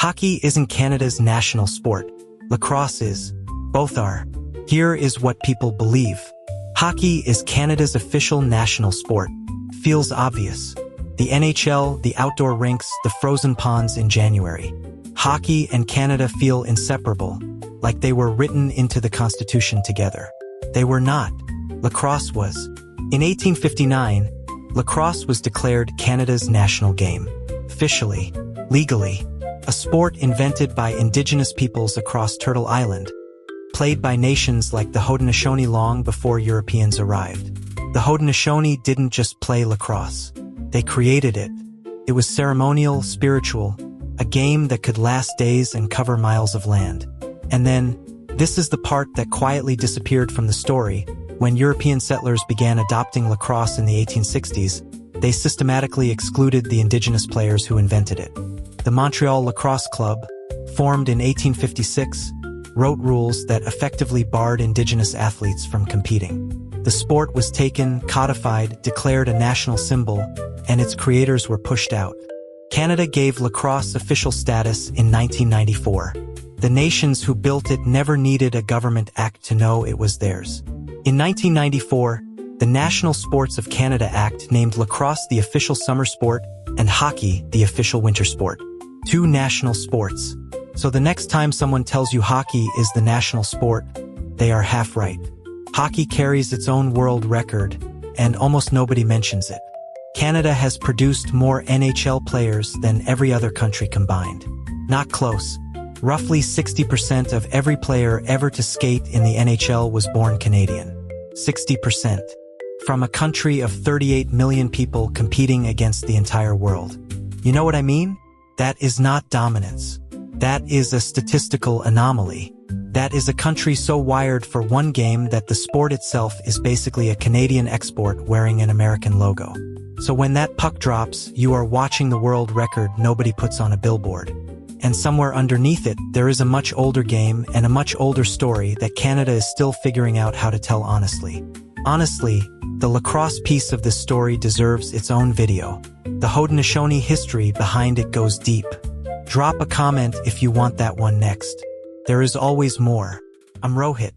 Hockey isn't Canada's national sport. Lacrosse is. Both are. Here is what people believe. Hockey is Canada's official national sport. Feels obvious. The NHL, the outdoor rinks, the frozen ponds in January. Hockey and Canada feel inseparable, like they were written into the Constitution together. They were not. Lacrosse was. In 1859, lacrosse was declared Canada's national game. Officially, legally, a sport invented by Indigenous peoples across Turtle Island, played by nations like the Haudenosaunee long before Europeans arrived. The Haudenosaunee didn't just play lacrosse. They created it. It was ceremonial, spiritual, a game that could last days and cover miles of land. And then, this is the part that quietly disappeared from the story. When European settlers began adopting lacrosse in the 1860s, they systematically excluded the Indigenous players who invented it. The Montreal Lacrosse Club, formed in 1856, wrote rules that effectively barred Indigenous athletes from competing. The sport was taken, codified, declared a national symbol, and its creators were pushed out. Canada gave lacrosse official status in 1994. The nations who built it never needed a government act to know it was theirs. In 1994, the National Sports of Canada Act named lacrosse the official summer sport and hockey the official winter sport. Two national sports. So the next time someone tells you hockey is the national sport, they are half right. Hockey carries its own world record, and almost nobody mentions it. Canada has produced more NHL players than every other country combined. Not close. Roughly 60% of every player ever to skate in the NHL was born Canadian. 60%. From a country of 38 million people competing against the entire world. You know what I mean? That is not dominance. That is a statistical anomaly. That is a country so wired for one game that the sport itself is basically a Canadian export wearing an American logo. So when that puck drops, you are watching the world record nobody puts on a billboard. And somewhere underneath it, there is a much older game and a much older story that Canada is still figuring out how to tell honestly. Honestly, the lacrosse piece of this story deserves its own video. The Haudenosaunee history behind it goes deep. Drop a comment if you want that one next. There is always more. I'm Rohit.